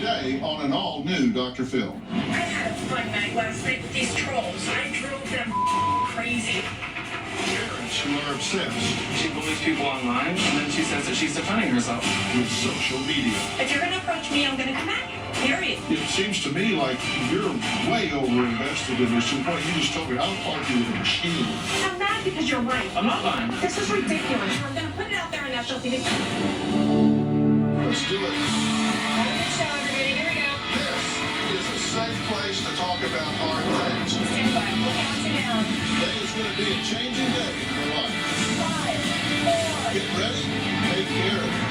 today on an all-new Dr. Phil. I had a fun night last night with these trolls. I drove them crazy. Parents who are obsessed She bullies people online, and then she says that she's defending herself. with social media. If you're going to approach me, I'm going to come at you. Period. It seems to me like you're way over-invested in this to the point you just told me I'll argue with a machine. I'm mad because you're right. I'm not lying. This is ridiculous. I'm going to put it out there on national TV. Let's do it. Show everybody. Here we go. This is a safe place to talk about hard things. Stand by. We'll count you down. Today is going to be a changing day in your life. 5, 4. Get ready. Take care of you.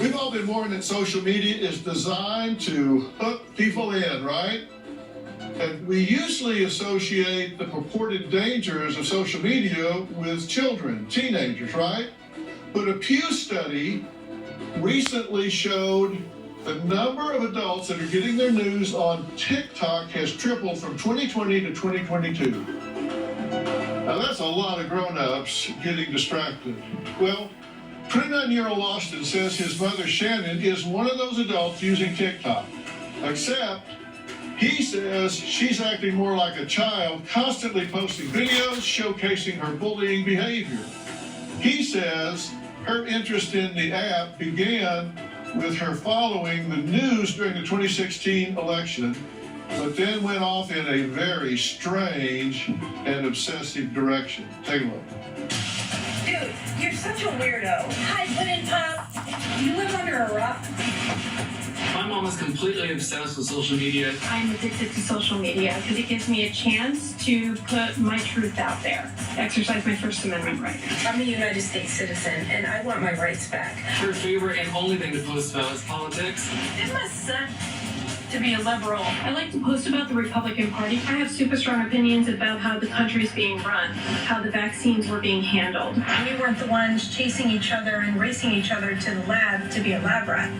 We've all been warned that social media is designed to hook people in, right? And we usually associate the purported dangers of social media with children, teenagers, right? But a Pew study recently showed the number of adults that are getting their news on TikTok has tripled from 2020 to 2022. Now that's a lot of grown-ups getting distracted. Well, 29-year-old Austin says his mother Shannon is one of those adults using TikTok, except he says she's acting more like a child, constantly posting videos showcasing her bullying behavior. He says her interest in the app began with her following the news during the 2016 election, but then went off in a very strange and obsessive direction. Take a look. Dude, you're such a weirdo. Hi, Puddin' Pop. You live under a rock. My mom is completely obsessed with social media. I'm addicted to social media because it gives me a chance to put my truth out there, exercise my First Amendment right. I'm a United States citizen, and I want my rights back. Her favorite and only thing to post about is politics. This my son to be a liberal. I like to post about the Republican Party. I have super strong opinions about how the country's being run, how the vaccines were being handled. We weren't the ones chasing each other and racing each other to the lab to be a lab rat.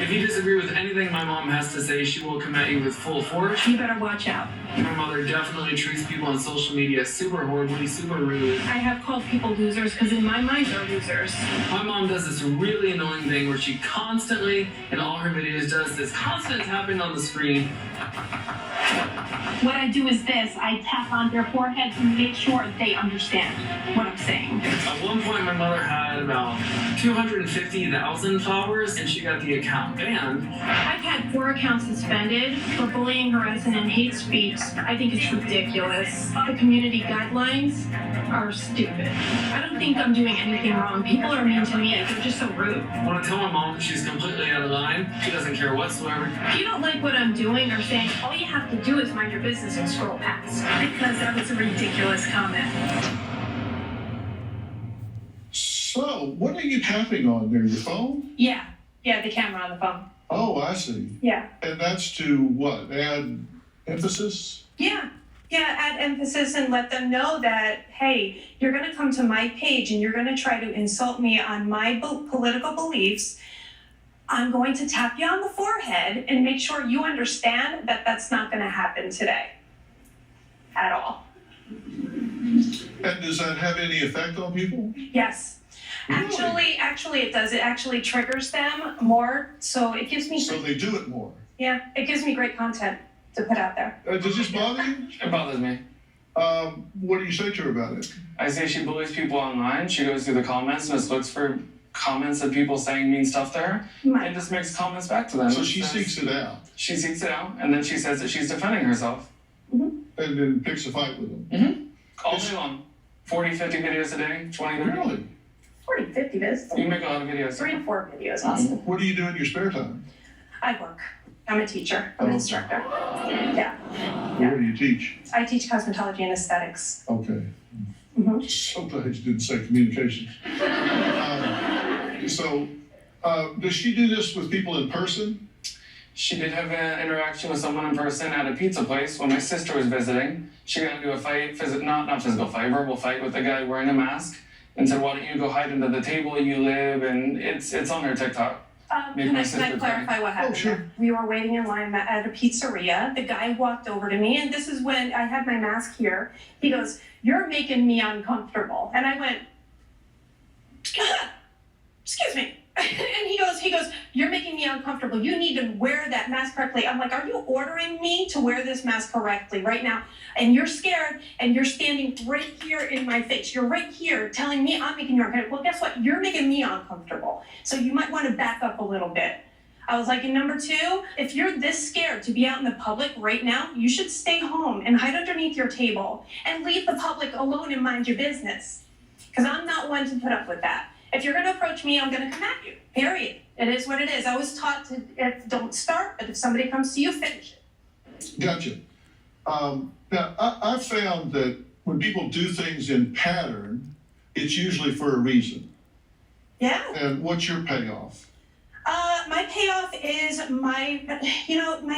If you disagree with anything my mom has to say, she will come at you with full force. You better watch out. My mother definitely treats people on social media super horribly, super rude. I have called people losers because in my mind they're losers. My mom does this really annoying thing where she constantly, in all her videos, does this constant tapping on the screen. What I do is this, I tap on their forehead to make sure they understand what I'm saying. At one point, my mother had about 250,000 followers, and she got the account banned. I've had 4 accounts suspended for bullying, harassment, and hate speech. I think it's ridiculous. The community guidelines are stupid. I don't think I'm doing anything wrong. People are mean to me and they're just so rude. When I tell my mom that she's completely out of line, she doesn't care whatsoever. If you don't like what I'm doing or saying, all you have to do is mind your business and scroll past. Because that was a ridiculous comment. So, what are you tapping on there? Your phone? Yeah, the camera on the phone. Oh, I see. Yeah. And that's to what? Add emphasis? Yeah, add emphasis and let them know that, hey, you're going to come to my page and you're going to try to insult me on my political beliefs. I'm going to tap you on the forehead and make sure you understand that that's not going to happen today. At all. And does that have any effect on people? Yes. Really? Actually it does. It actually triggers them more. So it gives me, So they do it more. yeah, it gives me great content to put out there. Does this bother you? It bothers me. What do you say to her about it? I say she bullies people online. She goes through the comments and just looks for comments of people saying mean stuff to her and just makes comments back to them. So she seeks it out She seeks it out, and then she says that she's defending herself. and then picks a fight with them. All day long. 40, 50 videos a day, 20 30. Really? 40, 50 videos. You make a lot of videos. 3 to 4 videos, Austin. What do you do in your spare time? I work. I'm a teacher. I'm an instructor. Yeah. Where do you teach? I teach cosmetology and aesthetics. Okay. Mhm. So glad you didn't say communication. Does she do this with people in person? She did have an interaction with someone in person at a pizza place when my sister was visiting. She got into a fight, not physical fight, verbal fight with a guy wearing a mask, and said, "Why don't you go hide under the table you live?" And it's on her TikTok. Make Can my I sister clarify what happened? sure. there? We were waiting in line at a pizzeria. The guy walked over to me, and this is when I had my mask here. He goes, "You're making me uncomfortable." And I went, "Excuse me." And he goes, "You're making me uncomfortable. You need to wear that mask correctly." I'm like, "Are you ordering me to wear this mask correctly right now? And you're scared, and you're standing right here in my face. You're right here telling me I'm making you uncomfortable. Well, guess what? You're making me uncomfortable. So you might want to back up a little bit." I was like, and number two, if you're this scared to be out in the public right now, you should stay home and hide underneath your table and leave the public alone and mind your business. Because I'm not one to put up with that. If you're going to approach me, I'm going to come at you. Period. It is what it is. I was taught to don't start, but if somebody comes to you, finish it. Gotcha. Now, I've found that when people do things in pattern, it's usually for a reason. Yeah. And what's your payoff? My payoff is my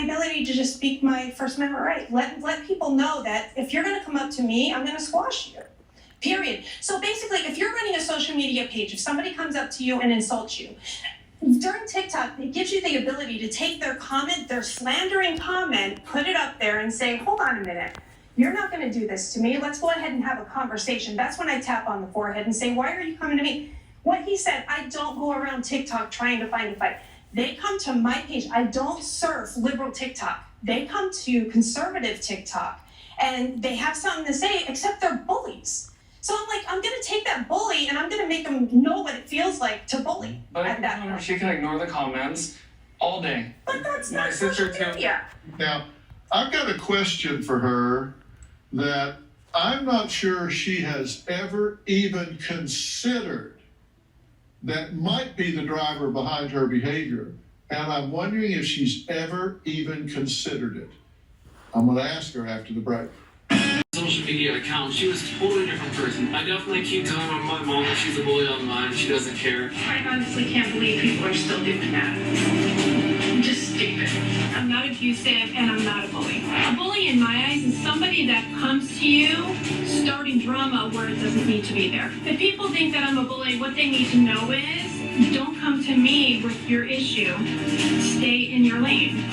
ability to just speak my First Amendment right. Let people know that if you're going to come up to me, I'm going to squash you. Period. So basically, if you're running a social media page, if somebody comes up to you and insults you, during TikTok, it gives you the ability to take their comment, their slandering comment, put it up there and say, "Hold on a minute. You're not going to do this to me. Let's go ahead and have a conversation." That's when I tap on the forehead and say, "Why are you coming to me?" What he said, I don't go around TikTok trying to find a fight. They come to my page. I don't surf liberal TikTok. They come to conservative TikTok and they have something to say, except they're bullies. So I'm like, I'm going to take that bully and I'm going to make them know what it feels like to bully But at that point. she can ignore the comments all day. But that's My not sister social too. media. Now, I've got a question for her that I'm not sure she has ever even considered that might be the driver behind her behavior. And I'm wondering if she's ever even considered it. I'm going to ask her after the break. Social media account, she was a totally different person. I definitely keep telling my mom that she's a bully online. She doesn't care. I honestly can't believe people are still doing that. Just stupid. I'm not abusive and I'm not a bully. A bully in my eyes is somebody that comes to you starting drama where it doesn't need to be there. If people think that I'm a bully, what they need to know is don't come to me with your issue. Stay in your lane.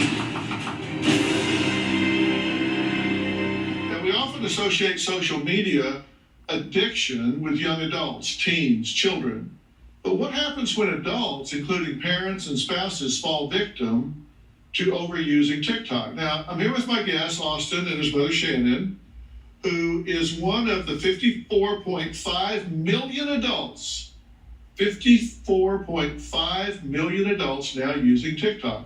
Now, we often associate social media addiction with young adults, teens, children. But what happens when adults, including parents and spouses, fall victim to overusing TikTok? Now, I'm here with my guest, Austin, and his brother Shannon, who is one of the 54.5 million adults, 54.5 million adults now using TikTok.